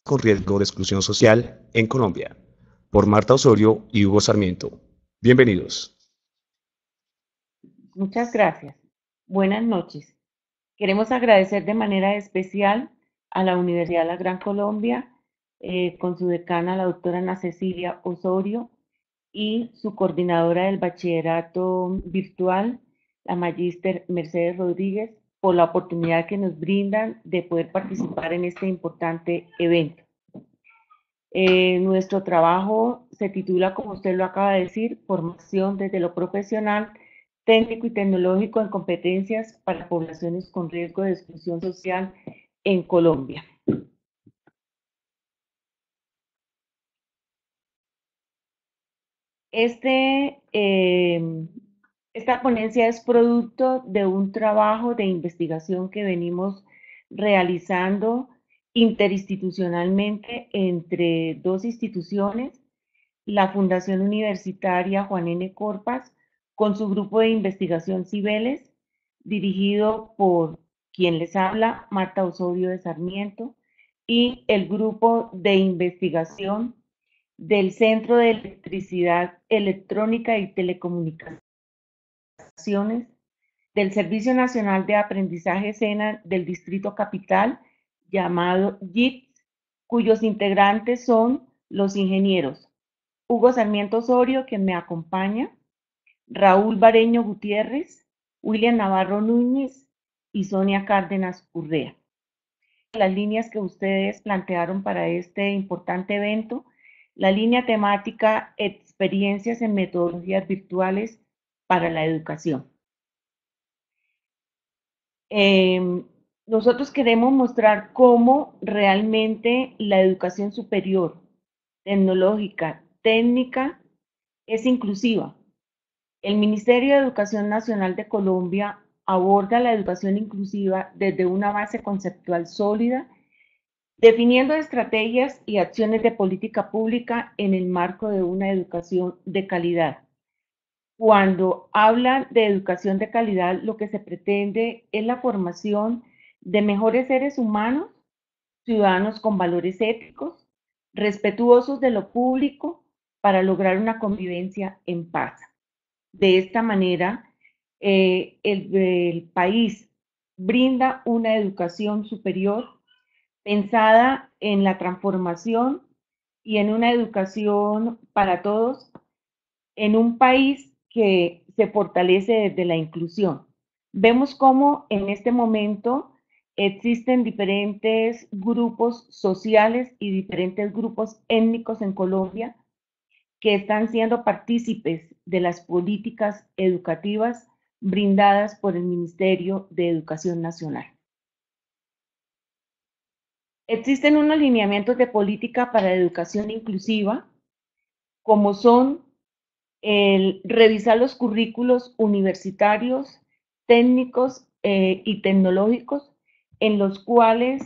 con riesgo de exclusión social en Colombia, por Marta Osorio y Hugo Sarmiento. Bienvenidos. Muchas gracias. Buenas noches. Queremos agradecer de manera especial a la Universidad de la Gran Colombia, con su decana, la doctora Ana Cecilia Osorio, y su coordinadora del bachillerato virtual, la magíster Mercedes Rodríguez, por la oportunidad que nos brindan de poder participar en este importante evento. Nuestro trabajo se titula, como usted lo acaba de decir, Formación desde lo profesional, técnico y tecnológico en competencias para poblaciones con riesgo de exclusión social en Colombia. Esta ponencia es producto de un trabajo de investigación que venimos realizando interinstitucionalmente entre dos instituciones, la Fundación Universitaria Juan N. Corpas, con su grupo de investigación Cibeles, dirigido por quien les habla, Marta Osorio de Sarmiento, y el grupo de investigación del Centro de Electricidad Electrónica y Telecomunicaciones del Servicio Nacional de Aprendizaje SENA del Distrito Capital, llamado JITS, cuyos integrantes son los ingenieros Hugo Sarmiento Osorio, que me acompaña, Raúl Bareño Gutiérrez, William Navarro Núñez y Sonia Cárdenas Urrea. Las líneas que ustedes plantearon para este importante evento, la línea temática Experiencias en metodologías virtuales para la educación. Nosotros queremos mostrar cómo realmente la educación superior, tecnológica, técnica, es inclusiva. El Ministerio de Educación Nacional de Colombia aborda la educación inclusiva desde una base conceptual sólida, definiendo estrategias y acciones de política pública en el marco de una educación de calidad. Cuando hablan de educación de calidad, lo que se pretende es la formación de mejores seres humanos, ciudadanos con valores éticos, respetuosos de lo público, para lograr una convivencia en paz. De esta manera, el país brinda una educación superior pensada en la transformación y en una educación para todos, en un país que se fortalece desde la inclusión. Vemos cómo en este momento existen diferentes grupos sociales y diferentes grupos étnicos en Colombia que están siendo partícipes de las políticas educativas brindadas por el Ministerio de Educación Nacional. Existen unos lineamientos de política para la educación inclusiva, como son el revisar los currículos universitarios, técnicos y tecnológicos, en los cuales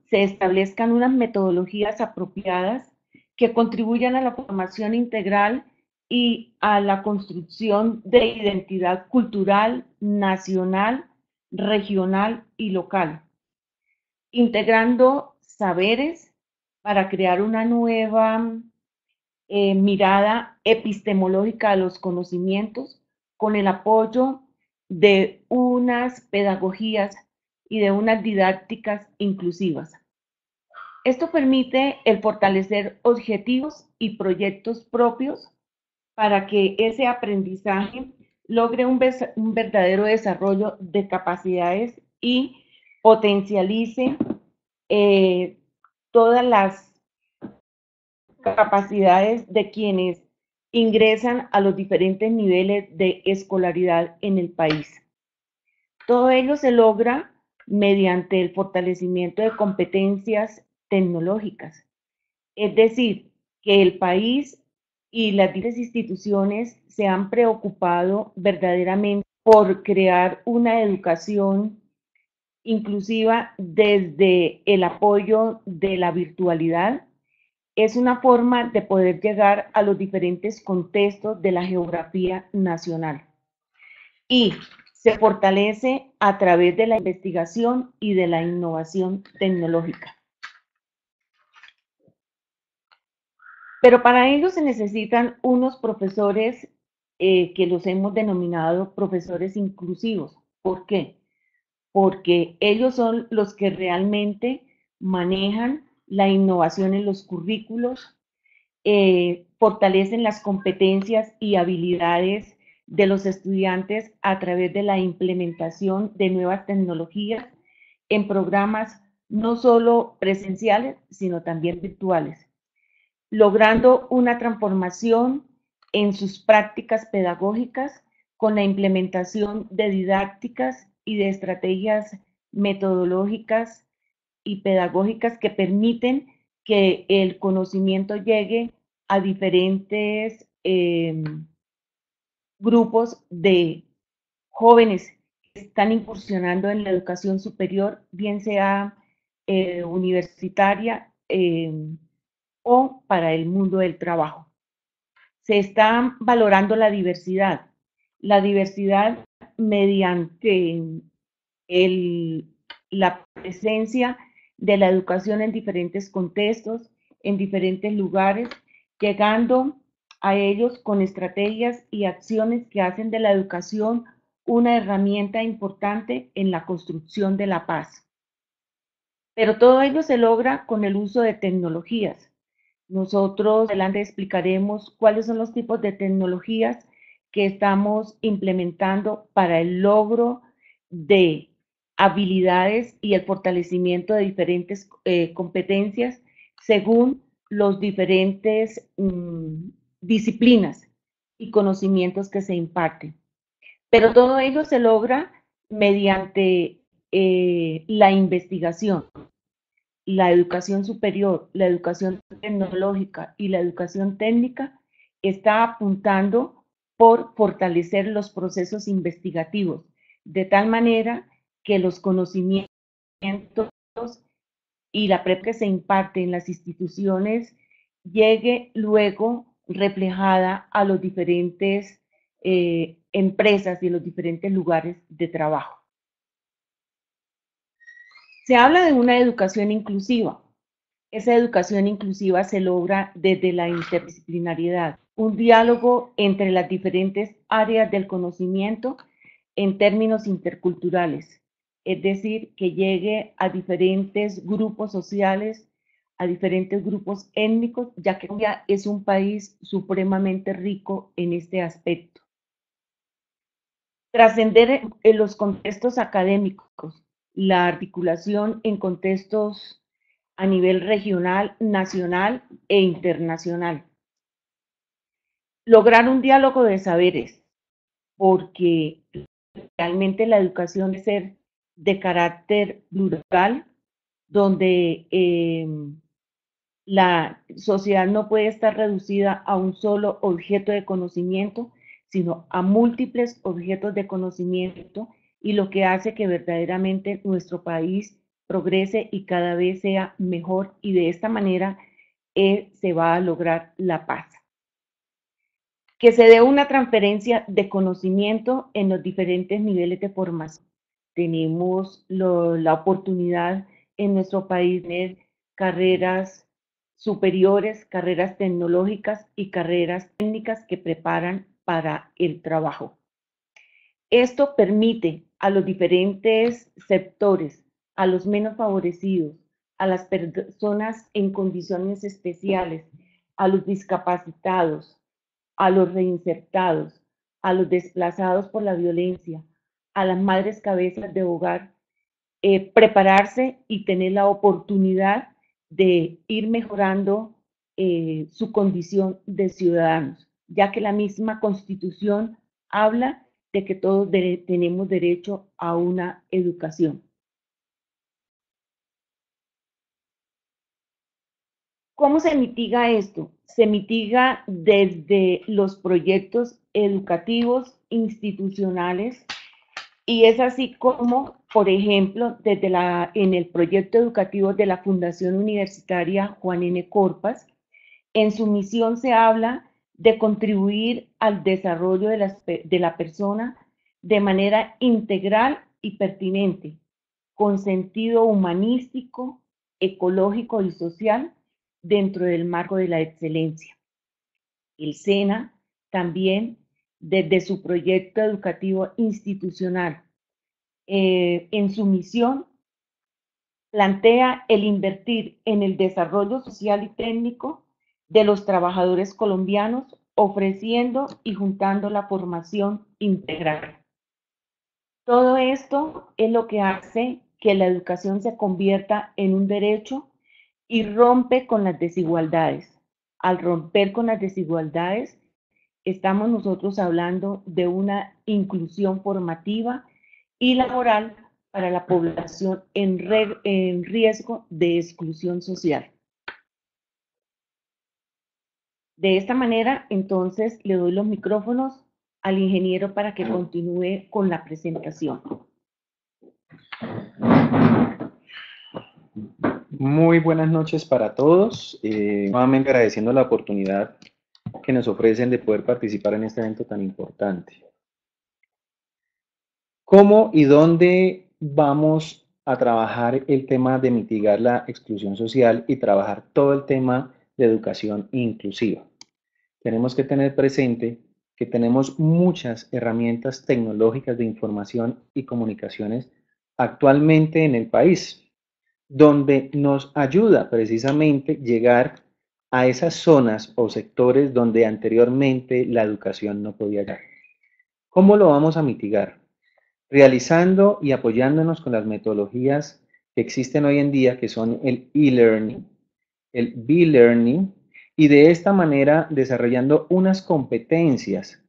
se establezcan unas metodologías apropiadas que contribuyan a la formación integral y a la construcción de identidad cultural, nacional, regional y local, integrando saberes para crear una nueva mirada epistemológica a los conocimientos con el apoyo de unas pedagogías y de unas didácticas inclusivas. Esto permite el fortalecer objetivos y proyectos propios para que ese aprendizaje logre un verdadero desarrollo de capacidades y potencialice todas las capacidades de quienes ingresan a los diferentes niveles de escolaridad en el país. Todo ello se logra mediante el fortalecimiento de competencias tecnológicas, es decir, que el país y las diferentes instituciones se han preocupado verdaderamente por crear una educación inclusiva desde el apoyo de la virtualidad. Es una forma de poder llegar a los diferentes contextos de la geografía nacional y se fortalece a través de la investigación y de la innovación tecnológica. Pero para ello se necesitan unos profesores que los hemos denominado profesores inclusivos. ¿Por qué? Porque ellos son los que realmente manejan la innovación en los currículos, fortalecen las competencias y habilidades de los estudiantes a través de la implementación de nuevas tecnologías en programas no solo presenciales, sino también virtuales, logrando una transformación en sus prácticas pedagógicas con la implementación de didácticas y de estrategias metodológicas y pedagógicas que permiten que el conocimiento llegue a diferentes grupos de jóvenes que están incursionando en la educación superior, bien sea universitaria o para el mundo del trabajo. Se está valorando la diversidad mediante el, la presencia de la educación en diferentes contextos, en diferentes lugares, llegando a ellos con estrategias y acciones que hacen de la educación una herramienta importante en la construcción de la paz. Pero todo ello se logra con el uso de tecnologías. Nosotros adelante explicaremos cuáles son los tipos de tecnologías que estamos implementando para el logro de habilidades y el fortalecimiento de diferentes competencias según los diferentes disciplinas y conocimientos que se imparten. Pero todo ello se logra mediante la investigación, la educación superior, la educación tecnológica y la educación técnica está apuntando por fortalecer los procesos investigativos, de tal manera que los conocimientos y la prep que se imparte en las instituciones llegue luego reflejada a los diferentes empresas y los diferentes lugares de trabajo. Se habla de una educación inclusiva. Esa educación inclusiva se logra desde la interdisciplinariedad, un diálogo entre las diferentes áreas del conocimiento en términos interculturales, es decir, que llegue a diferentes grupos sociales, a diferentes grupos étnicos, ya que Colombia es un país supremamente rico en este aspecto. Trascender en los contextos académicos, la articulación en contextos a nivel regional, nacional e internacional. Lograr un diálogo de saberes, porque realmente la educación debe ser de carácter plural, donde la sociedad no puede estar reducida a un solo objeto de conocimiento, sino a múltiples objetos de conocimiento, y lo que hace que verdaderamente nuestro país progrese y cada vez sea mejor, y de esta manera se va a lograr la paz. Que se dé una transferencia de conocimiento en los diferentes niveles de formación. Tenemos la oportunidad en nuestro país de tener carreras superiores, carreras tecnológicas y carreras técnicas que preparan para el trabajo. Esto permite a los diferentes sectores, a los menos favorecidos, a las personas en condiciones especiales, a los discapacitados, a los reinsertados, a los desplazados por la violencia, a las madres cabezas de hogar, prepararse y tener la oportunidad de ir mejorando su condición de ciudadanos, ya que la misma Constitución habla de que todos tenemos derecho a una educación. ¿Cómo se mitiga esto? Se mitiga desde los proyectos educativos institucionales, y es así como, por ejemplo, en el proyecto educativo de la Fundación Universitaria Juan N. Corpas, en su misión se habla de contribuir al desarrollo de la persona de manera integral y pertinente, con sentido humanístico, ecológico y social, dentro del marco de la excelencia. El SENA también, desde su proyecto educativo institucional, en su misión, plantea el invertir en el desarrollo social y técnico de los trabajadores colombianos, ofreciendo y juntando la formación integral. Todo esto es lo que hace que la educación se convierta en un derecho y rompe con las desigualdades. Al romper con las desigualdades, estamos nosotros hablando de una inclusión formativa y laboral para la población en riesgo de exclusión social. De esta manera, entonces, le doy los micrófonos al ingeniero para que continúe con la presentación. Muy buenas noches para todos. Nuevamente agradeciendo la oportunidad que nos ofrecen de poder participar en este evento tan importante. ¿Cómo y dónde vamos a trabajar el tema de mitigar la exclusión social y trabajar todo el tema de educación inclusiva? Tenemos que tener presente que tenemos muchas herramientas tecnológicas de información y comunicaciones actualmente en el país, donde nos ayuda precisamente llegar a esas zonas o sectores donde anteriormente la educación no podía llegar. ¿Cómo lo vamos a mitigar? Realizando y apoyándonos con las metodologías que existen hoy en día, que son el e-learning, el B-learning, y de esta manera desarrollando unas competencias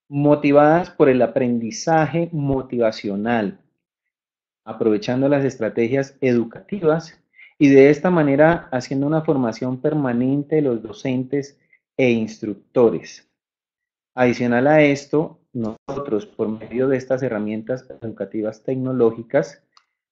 motivadas por el aprendizaje motivacional, aprovechando las estrategias educativas y de esta manera haciendo una formación permanente de los docentes e instructores. Adicional a esto, nosotros por medio de estas herramientas educativas tecnológicas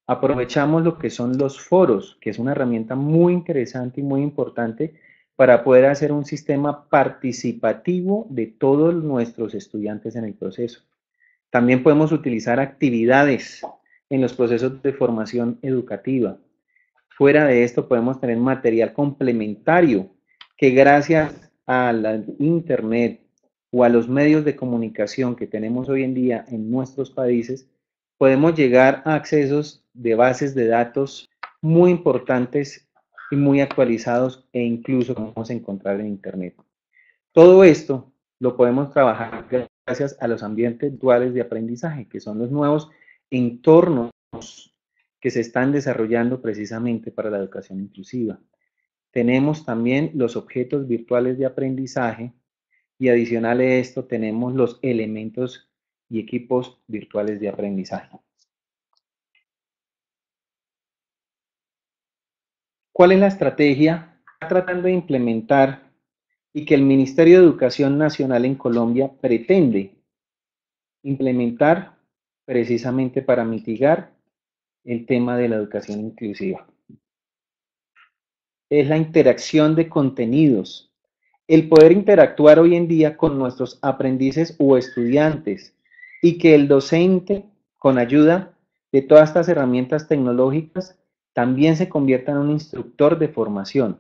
aprovechamos lo que son los foros, que es una herramienta muy interesante y muy importante para poder hacer un sistema participativo de todos nuestros estudiantes en el proceso. También podemos utilizar actividades en los procesos de formación educativa. Fuera de esto podemos tener material complementario que gracias a la internet o a los medios de comunicación que tenemos hoy en día en nuestros países, podemos llegar a accesos de bases de datos muy importantes y muy actualizados e incluso podemos encontrar en internet. Todo esto lo podemos trabajar gracias a los ambientes duales de aprendizaje, que son los nuevos entornos que se están desarrollando precisamente para la educación inclusiva. Tenemos también los objetos virtuales de aprendizaje y adicional a esto tenemos los elementos y equipos virtuales de aprendizaje. ¿Cuál es la estrategia que está tratando de implementar y que el Ministerio de Educación Nacional en Colombia pretende implementar precisamente para mitigar el tema de la educación inclusiva? Es la interacción de contenidos, el poder interactuar hoy en día con nuestros aprendices o estudiantes y que el docente, con ayuda de todas estas herramientas tecnológicas, también se convierta en un instructor de formación.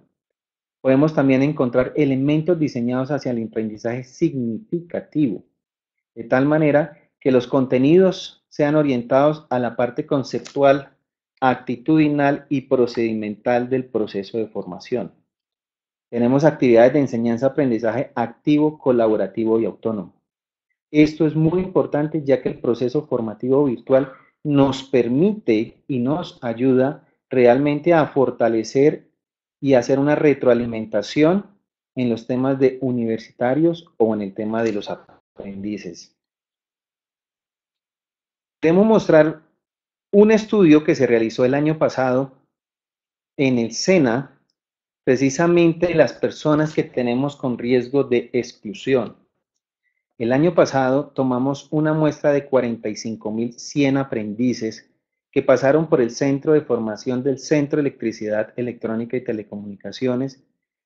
Podemos también encontrar elementos diseñados hacia el aprendizaje significativo, de tal manera que los contenidos sean orientados a la parte conceptual, actitudinal y procedimental del proceso de formación. Tenemos actividades de enseñanza-aprendizaje activo, colaborativo y autónomo. Esto es muy importante ya que el proceso formativo virtual nos permite y nos ayuda realmente a fortalecer y hacer una retroalimentación en los temas de universitarios o en el tema de los aprendices. Queremos mostrar un estudio que se realizó el año pasado en el SENA, precisamente las personas que tenemos con riesgo de exclusión. El año pasado tomamos una muestra de 45.100 aprendices que pasaron por el centro de formación del Centro de Electricidad, Electrónica y Telecomunicaciones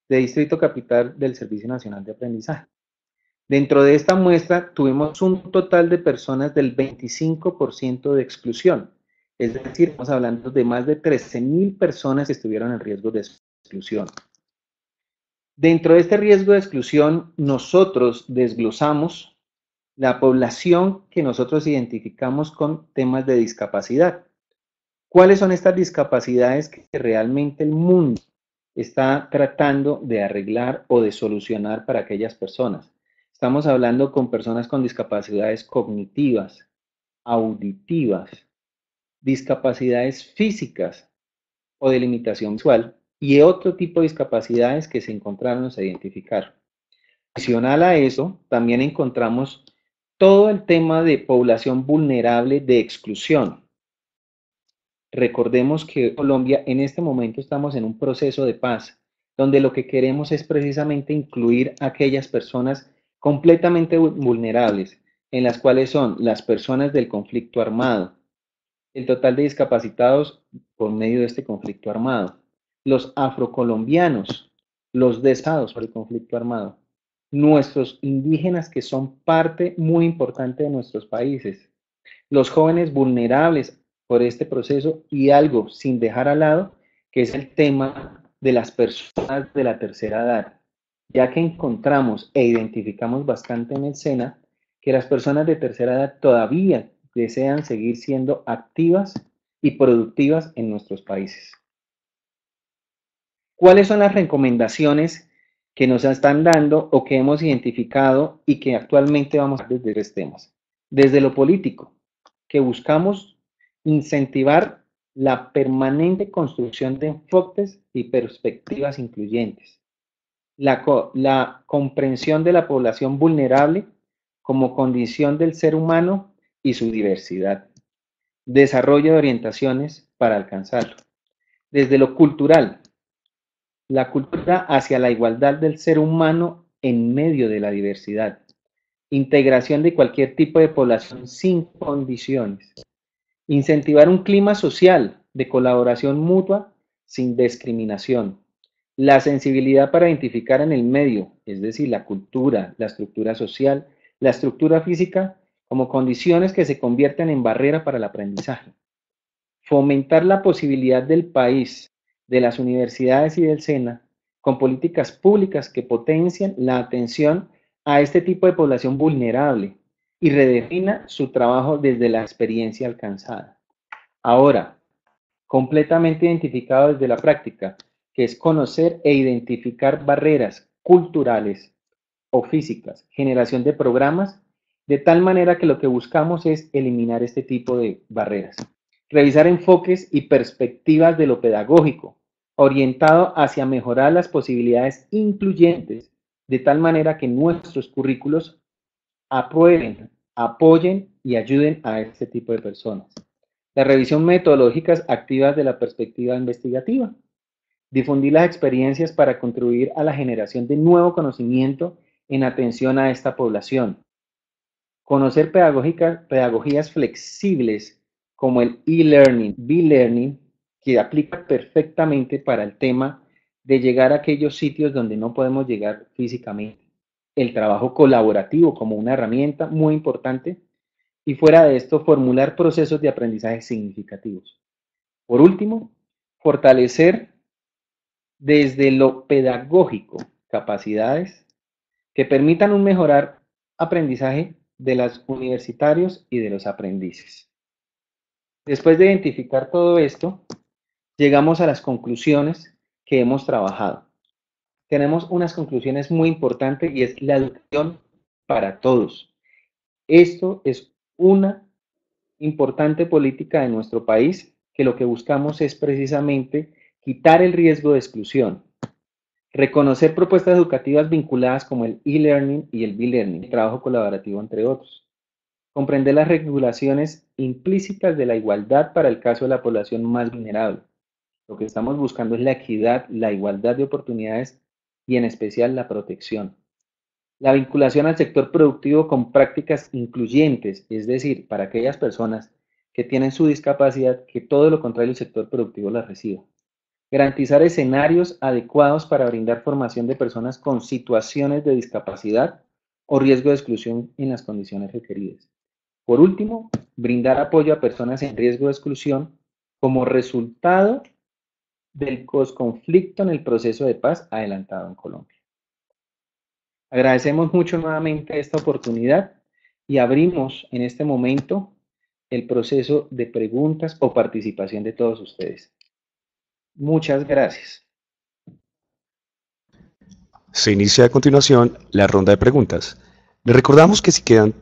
de Distrito Capital del Servicio Nacional de Aprendizaje. Dentro de esta muestra tuvimos un total de personas del 25% de exclusión, es decir, estamos hablando de más de 13.000 personas que estuvieron en riesgo de exclusión. Dentro de este riesgo de exclusión, nosotros desglosamos la población que nosotros identificamos con temas de discapacidad. ¿Cuáles son estas discapacidades que realmente el mundo está tratando de arreglar o de solucionar para aquellas personas? Estamos hablando con personas con discapacidades cognitivas, auditivas, discapacidades físicas o de limitación visual y otro tipo de discapacidades que se encontraron o se identificaron. Adicional a eso, también encontramos todo el tema de población vulnerable de exclusión. Recordemos que Colombia en este momento estamos en un proceso de paz, donde lo que queremos es precisamente incluir a aquellas personas completamente vulnerables, en las cuales son las personas del conflicto armado, el total de discapacitados por medio de este conflicto armado, los afrocolombianos, los desplazados por el conflicto armado, nuestros indígenas que son parte muy importante de nuestros países, los jóvenes vulnerables por este proceso y algo sin dejar al lado, que es el tema de las personas de la tercera edad, ya que encontramos e identificamos bastante en el SENA que las personas de tercera edad todavía desean seguir siendo activas y productivas en nuestros países. ¿Cuáles son las recomendaciones que nos están dando o que hemos identificado y que actualmente vamos a ver desde estos temas? Desde lo político, que buscamos incentivar la permanente construcción de enfoques y perspectivas incluyentes, la comprensión de la población vulnerable como condición del ser humano y su diversidad, desarrollo de orientaciones para alcanzarlo. Desde lo cultural, la cultura hacia la igualdad del ser humano en medio de la diversidad, integración de cualquier tipo de población sin condiciones, incentivar un clima social de colaboración mutua sin discriminación, la sensibilidad para identificar en el medio, es decir, la cultura, la estructura social, la estructura física, como condiciones que se convierten en barrera para el aprendizaje, fomentar la posibilidad del país, de las universidades y del SENA, con políticas públicas que potencien la atención a este tipo de población vulnerable y redefina su trabajo desde la experiencia alcanzada. Ahora, completamente identificado desde la práctica, que es conocer e identificar barreras culturales o físicas, generación de programas, de tal manera que lo que buscamos es eliminar este tipo de barreras. Revisar enfoques y perspectivas de lo pedagógico, orientado hacia mejorar las posibilidades incluyentes, de tal manera que nuestros currículos aprueben, apoyen y ayuden a este tipo de personas. La revisión metodológicas activas de la perspectiva investigativa. Difundir las experiencias para contribuir a la generación de nuevo conocimiento en atención a esta población. Conocer pedagogías flexibles como el e-learning, b-learning, que aplica perfectamente para el tema de llegar a aquellos sitios donde no podemos llegar físicamente. El trabajo colaborativo como una herramienta muy importante y fuera de esto formular procesos de aprendizaje significativos. Por último, fortalecer desde lo pedagógico capacidades que permitan un mejorar aprendizaje de los universitarios y de los aprendices. Después de identificar todo esto, llegamos a las conclusiones que hemos trabajado. Tenemos unas conclusiones muy importantes y es la educación para todos. Esto es una importante política de nuestro país que lo que buscamos es precisamente quitar el riesgo de exclusión, reconocer propuestas educativas vinculadas como el e-learning y el b-learning, el trabajo colaborativo entre otros, comprender las regulaciones implícitas de la igualdad para el caso de la población más vulnerable. Lo que estamos buscando es la equidad, la igualdad de oportunidades y en especial la protección. La vinculación al sector productivo con prácticas incluyentes, es decir, para aquellas personas que tienen su discapacidad, que todo lo contrario el sector productivo las reciba. Garantizar escenarios adecuados para brindar formación de personas con situaciones de discapacidad o riesgo de exclusión en las condiciones requeridas. Por último, brindar apoyo a personas en riesgo de exclusión como resultado del conflicto en el proceso de paz adelantado en Colombia. Agradecemos mucho nuevamente esta oportunidad y abrimos en este momento el proceso de preguntas o participación de todos ustedes. Muchas gracias. Se inicia a continuación la ronda de preguntas. Les recordamos que si quedan,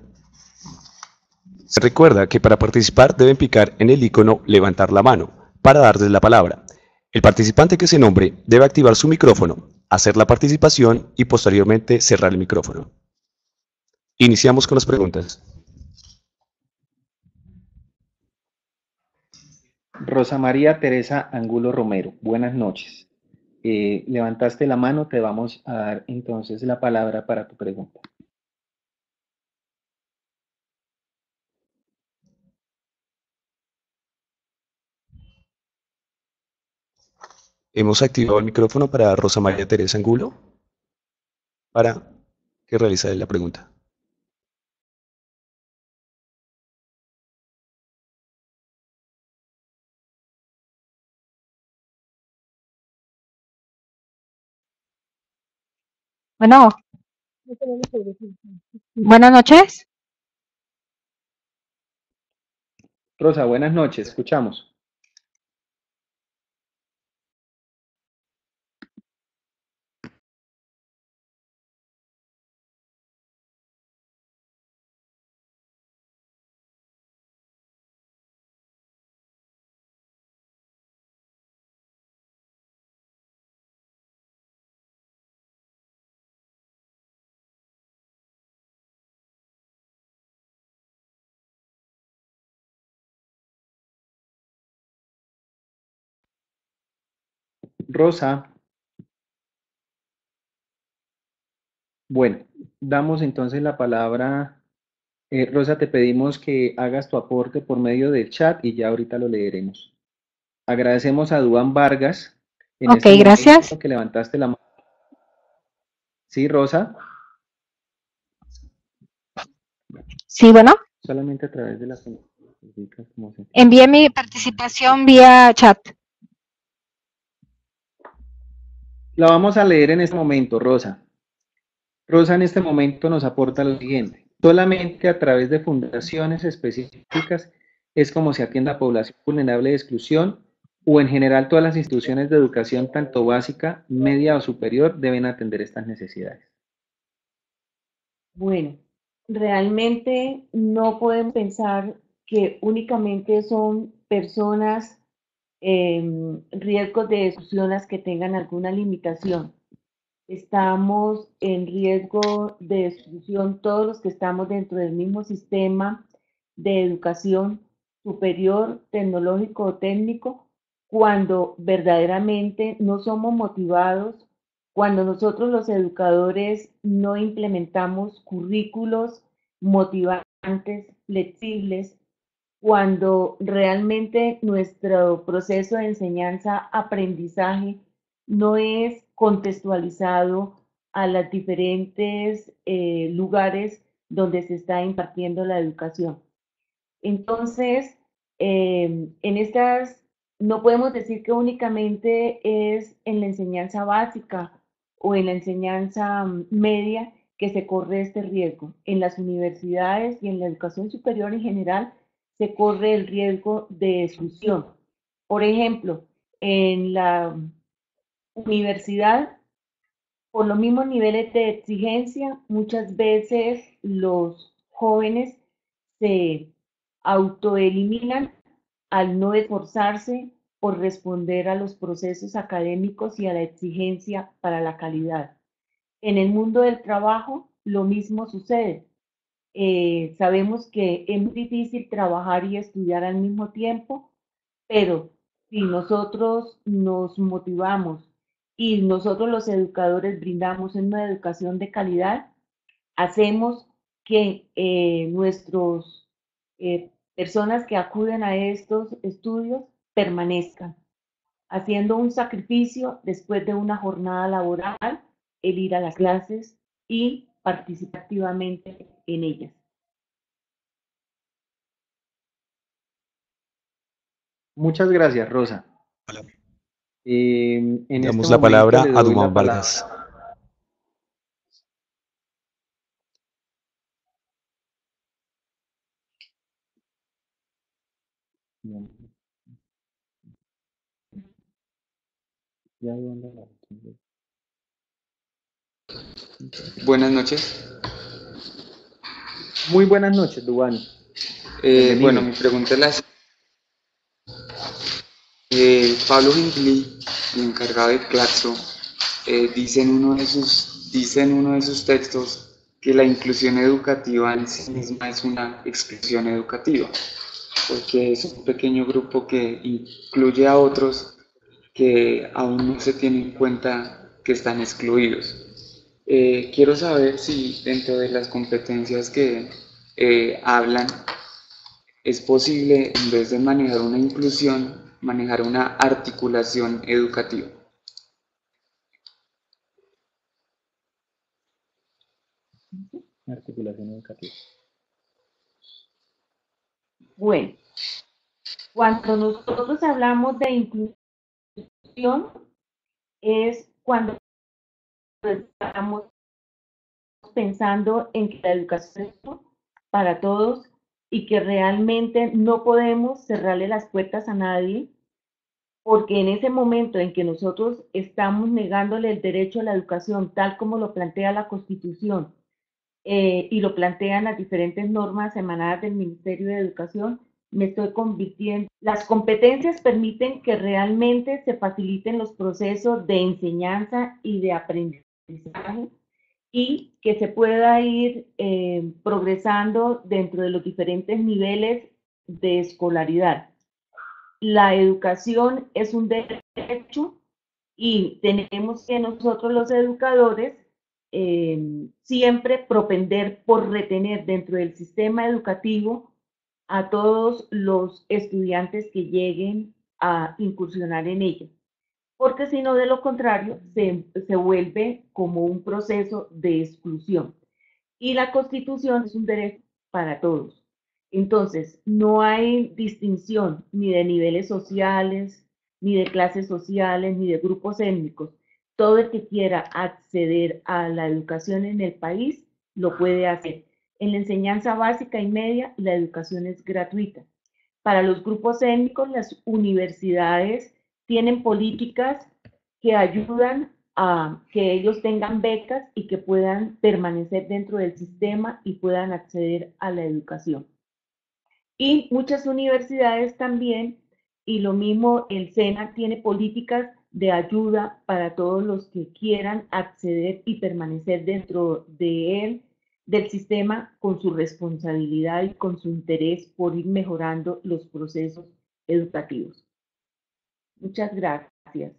se recuerda que para participar deben picar en el icono levantar la mano para darles la palabra. El participante que se nombre debe activar su micrófono, hacer la participación y posteriormente cerrar el micrófono. Iniciamos con las preguntas. Rosa María Teresa Angulo Romero, buenas noches. Levantaste la mano, te vamos a dar entonces la palabra para tu pregunta. Hemos activado el micrófono para Rosa María Teresa Angulo para que realice la pregunta. Bueno, buenas noches. Rosa, buenas noches, escuchamos. Rosa, bueno, damos entonces la palabra. Rosa, te pedimos que hagas tu aporte por medio del chat y ya ahorita lo leeremos. Agradecemos a Duan Vargas en Ok, este momento gracias. que levantaste la mano. Sí, Rosa, Sí, bueno, solamente a través de la... envié mi participación vía chat. La vamos a leer en este momento, Rosa. Rosa en este momento nos aporta lo siguiente. Solamente a través de fundaciones específicas es como se atiende a población vulnerable de exclusión o en general todas las instituciones de educación, tanto básica, media o superior, deben atender estas necesidades. Bueno, realmente no podemos pensar que únicamente son personas riesgos de exclusión las que tengan alguna limitación. Estamos en riesgo de exclusión todos los que estamos dentro del mismo sistema de educación superior, tecnológico o técnico, cuando verdaderamente no somos motivados, cuando nosotros los educadores no implementamos currículos motivantes, flexibles, cuando realmente nuestro proceso de enseñanza-aprendizaje no es contextualizado a los diferentes lugares donde se está impartiendo la educación. Entonces, en estas, no podemos decir que únicamente es en la enseñanza básica o en la enseñanza media que se corre este riesgo. En las universidades y en la educación superior en general se corre el riesgo de exclusión. Por ejemplo, en la universidad, por los mismos niveles de exigencia, muchas veces los jóvenes se autoeliminan al no esforzarse por responder a los procesos académicos y a la exigencia para la calidad. En el mundo del trabajo, lo mismo sucede. Sabemos que es muy difícil trabajar y estudiar al mismo tiempo, pero si nosotros nos motivamos y nosotros los educadores brindamos una educación de calidad, hacemos que nuestros personas que acuden a estos estudios permanezcan, haciendo un sacrificio después de una jornada laboral, el ir a las clases y participar activamente en ellas. Muchas gracias, Rosa. En Damos este la momento palabra le a doy Duan la palabra. Vargas. Buenas noches. Muy buenas noches, Dubán. Bueno, mi pregunta es la Pablo Gentili, el encargado de Claxo, dice en uno de sus textos que la inclusión educativa en sí misma es una exclusión educativa, porque es un pequeño grupo que incluye a otros que aún no se tiene en cuenta que están excluidos. Quiero saber si dentro de las competencias que hablan es posible, en vez de manejar una inclusión, manejar una articulación educativa. Articulación educativa. Bueno, cuando nosotros hablamos de inclusión, es cuando estamos pensando en que la educación es para todos y que realmente no podemos cerrarle las puertas a nadie, porque en ese momento en que nosotros estamos negándole el derecho a la educación, tal como lo plantea la Constitución y lo plantean las diferentes normas emanadas del Ministerio de Educación, me estoy convirtiendo. Las competencias permiten que realmente se faciliten los procesos de enseñanza y de aprendizaje y que se pueda ir progresando dentro de los diferentes niveles de escolaridad. La educación es un derecho y tenemos que nosotros los educadores siempre propender por retener dentro del sistema educativo a todos los estudiantes que lleguen a incursionar en ello, porque si no, de lo contrario, se vuelve como un proceso de exclusión. Y la Constitución es un derecho para todos. Entonces, no hay distinción ni de niveles sociales, ni de clases sociales, ni de grupos étnicos. Todo el que quiera acceder a la educación en el país lo puede hacer. En la enseñanza básica y media, la educación es gratuita. Para los grupos étnicos, las universidades tienen políticas que ayudan a que ellos tengan becas y que puedan permanecer dentro del sistema y puedan acceder a la educación. Y muchas universidades también, y lo mismo el SENA tiene políticas de ayuda para todos los que quieran acceder y permanecer dentro de él, del sistema, con su responsabilidad y con su interés por ir mejorando los procesos educativos. Muchas gracias,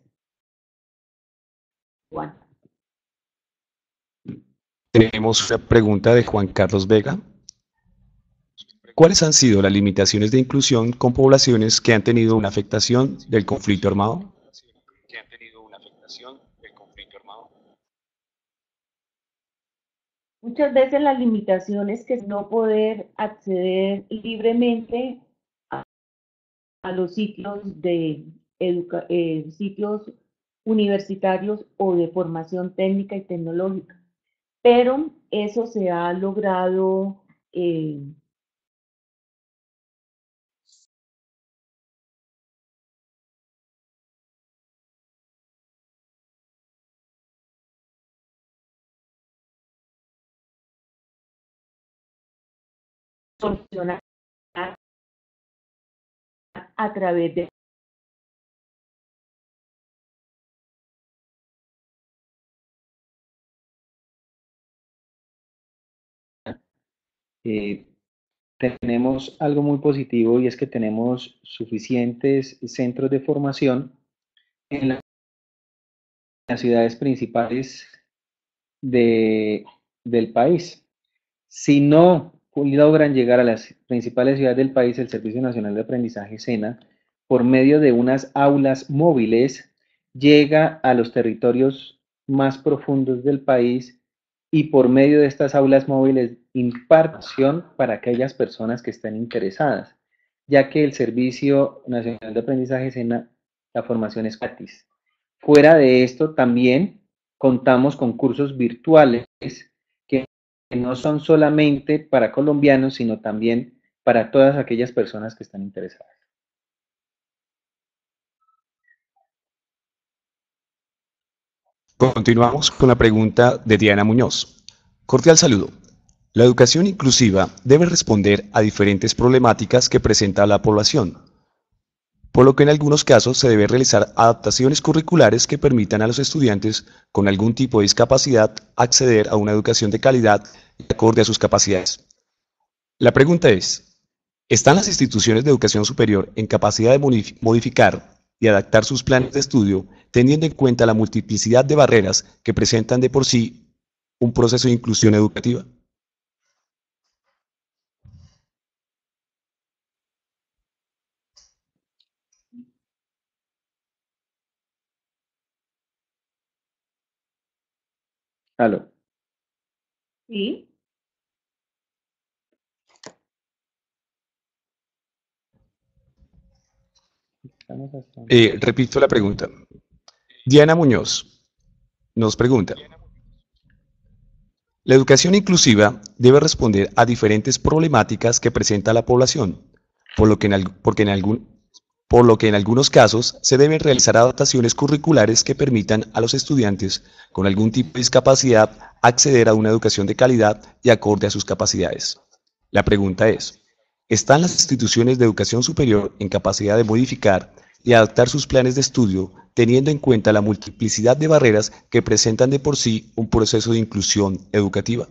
Juan. Tenemos una pregunta de Juan Carlos Vega. ¿Cuáles han sido las limitaciones de inclusión con poblaciones que han tenido una afectación del conflicto armado? Muchas veces las limitaciones que es no poder acceder libremente a los sitios sitios universitarios o de formación técnica y tecnológica. Pero eso se ha logrado solucionar a través de tenemos algo muy positivo y es que tenemos suficientes centros de formación en las ciudades principales del país. Si no logran llegar a las principales ciudades del país, el Servicio Nacional de Aprendizaje SENA, por medio de unas aulas móviles, llega a los territorios más profundos del país y por medio de estas aulas móviles impartición para aquellas personas que estén interesadas, ya que el Servicio Nacional de Aprendizaje SENA, la formación es gratis. Fuera de esto, también contamos con cursos virtuales que no son solamente para colombianos, sino también para todas aquellas personas que están interesadas. Continuamos con la pregunta de Diana Muñoz. Cordial saludo. La educación inclusiva debe responder a diferentes problemáticas que presenta la población, por lo que en algunos casos se debe realizar adaptaciones curriculares que permitan a los estudiantes con algún tipo de discapacidad acceder a una educación de calidad y acorde a sus capacidades. La pregunta es, ¿están las instituciones de educación superior en capacidad de modificar y adaptar sus planes de estudio teniendo en cuenta la multiplicidad de barreras que presentan de por sí un proceso de inclusión educativa? Aló. ¿Sí? Repito la pregunta. Diana Muñoz nos pregunta, la educación inclusiva debe responder a diferentes problemáticas que presenta la población, por lo que en algunos casos se deben realizar adaptaciones curriculares que permitan a los estudiantes con algún tipo de discapacidad acceder a una educación de calidad y acorde a sus capacidades. La pregunta es, ¿están las instituciones de educación superior en capacidad de modificar y adaptar sus planes de estudio teniendo en cuenta la multiplicidad de barreras que presentan de por sí un proceso de inclusión educativa?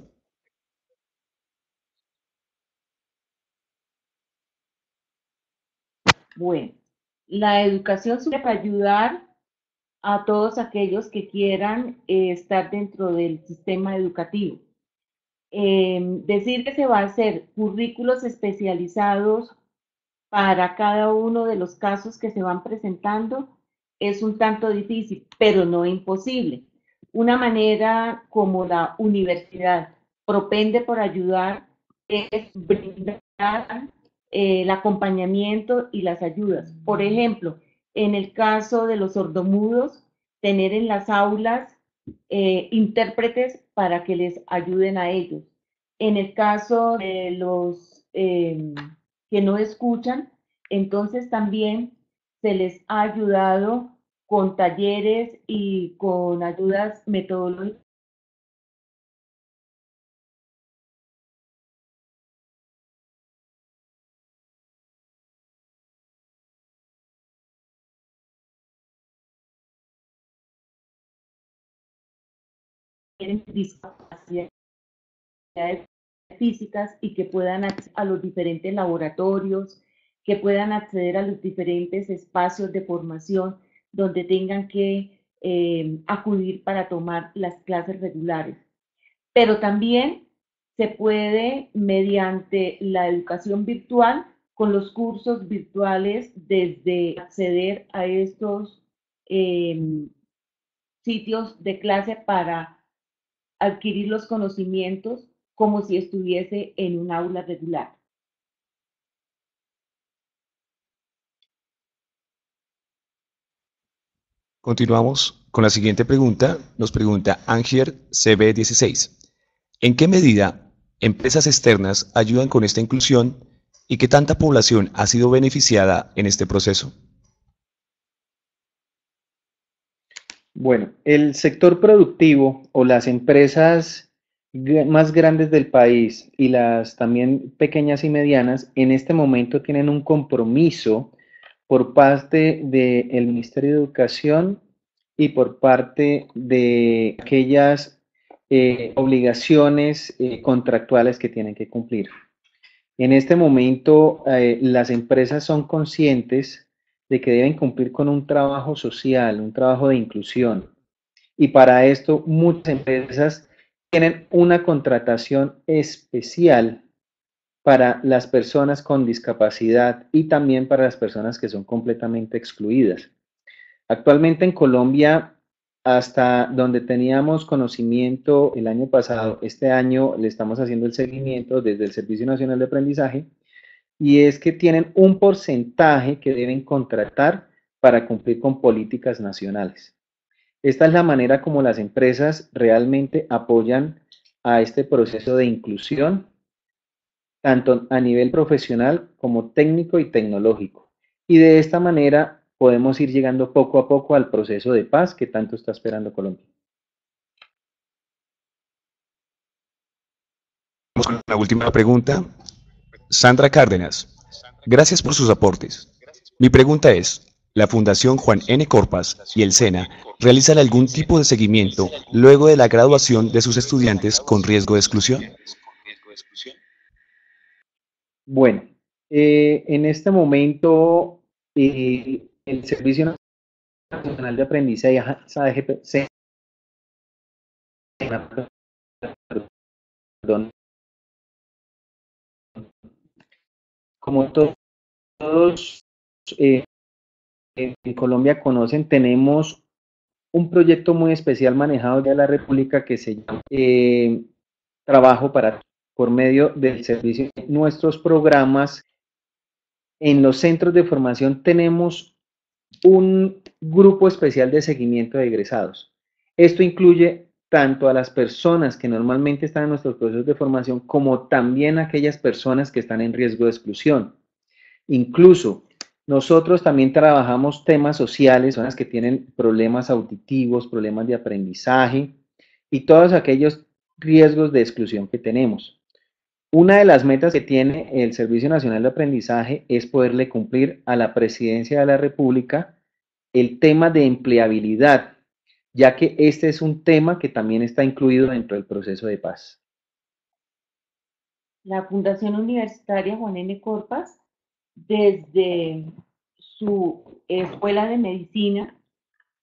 Bueno, la educación sirve para ayudar a todos aquellos que quieran estar dentro del sistema educativo. Decir que se va a hacer currículos especializados para cada uno de los casos que se van presentando es un tanto difícil, pero no imposible. Una manera como la universidad propende por ayudar es brindar el acompañamiento y las ayudas. Por ejemplo, en el caso de los sordomudos, tener en las aulas intérpretes para que les ayuden a ellos. En el caso de los que no escuchan, entonces también se les ha ayudado con talleres y con ayudas metodológicas que tienen discapacidades físicas y que puedan acceder a los diferentes laboratorios, que puedan acceder a los diferentes espacios de formación donde tengan que acudir para tomar las clases regulares. Pero también se puede, mediante la educación virtual, con los cursos virtuales, desde acceder a estos sitios de clase para adquirir los conocimientos como si estuviese en un aula regular. Continuamos con la siguiente pregunta. Nos pregunta Angier CB16. ¿En qué medida empresas externas ayudan con esta inclusión y qué tanta población ha sido beneficiada en este proceso? Bueno, el sector productivo o las empresas más grandes del país y las también pequeñas y medianas en este momento tienen un compromiso por parte del Ministerio de Educación y por parte de aquellas obligaciones contractuales que tienen que cumplir. En este momento, las empresas son conscientes de que deben cumplir con un trabajo social, un trabajo de inclusión. Y para esto, muchas empresas tienen una contratación especial para las personas con discapacidad y también para las personas que son completamente excluidas. Actualmente en Colombia, hasta donde teníamos conocimiento el año pasado, este año le estamos haciendo el seguimiento desde el Servicio Nacional de Aprendizaje, y es que tienen un porcentaje que deben contratar para cumplir con políticas nacionales. Esta es la manera como las empresas realmente apoyan a este proceso de inclusión, tanto a nivel profesional como técnico y tecnológico. Y de esta manera podemos ir llegando poco a poco al proceso de paz que tanto está esperando Colombia. Vamos con la última pregunta. Sandra Cárdenas, gracias por sus aportes. Mi pregunta es, ¿la Fundación Juan N. Corpas y el SENA realizan algún tipo de seguimiento luego de la graduación de sus estudiantes con riesgo de exclusión? Bueno, en este momento el Servicio Nacional de Aprendizaje, perdón, como todos en Colombia conocen, tenemos un proyecto muy especial manejado de la República que se llama Trabajo para por medio del servicio. Nuestros programas en los centros de formación tenemos un grupo especial de seguimiento de egresados. Esto incluye tanto a las personas que normalmente están en nuestros procesos de formación como también a aquellas personas que están en riesgo de exclusión. Incluso nosotros también trabajamos temas sociales, personas que tienen problemas auditivos, problemas de aprendizaje y todos aquellos riesgos de exclusión que tenemos. Una de las metas que tiene el Servicio Nacional de Aprendizaje es poderle cumplir a la Presidencia de la República el tema de empleabilidad, ya que este es un tema que también está incluido dentro del proceso de paz. La Fundación Universitaria Juan N. Corpas, desde su Escuela de Medicina,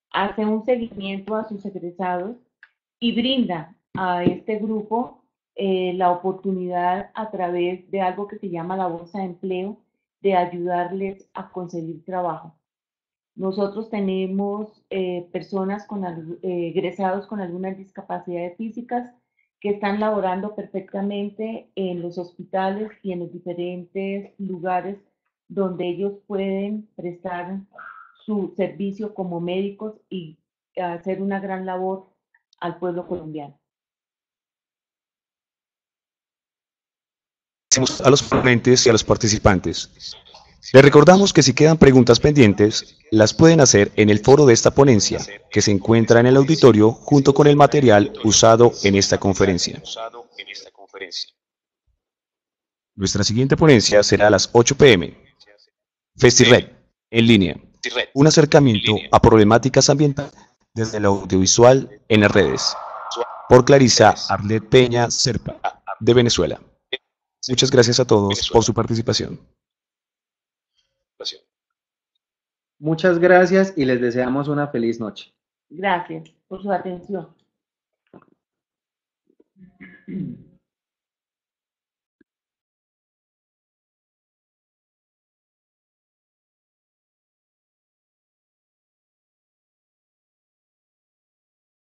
hace un seguimiento a sus egresados y brinda a este grupo la oportunidad a través de algo que se llama la bolsa de empleo, de ayudarles a conseguir trabajo. Nosotros tenemos personas egresados con algunas discapacidades físicas que están laborando perfectamente en los hospitales y en los diferentes lugares donde ellos pueden prestar su servicio como médicos y hacer una gran labor al pueblo colombiano. A los ponentes y a los participantes. Les recordamos que si quedan preguntas pendientes, las pueden hacer en el foro de esta ponencia, que se encuentra en el auditorio junto con el material usado en esta conferencia. Nuestra siguiente ponencia será a las 8 p.m. FestiRed, en línea. Un acercamiento a problemáticas ambientales desde el audiovisual en las redes. Por Clarisa Arlet Peña Serpa, de Venezuela. Muchas gracias a todos por su participación. Muchas gracias y les deseamos una feliz noche. Gracias por su atención.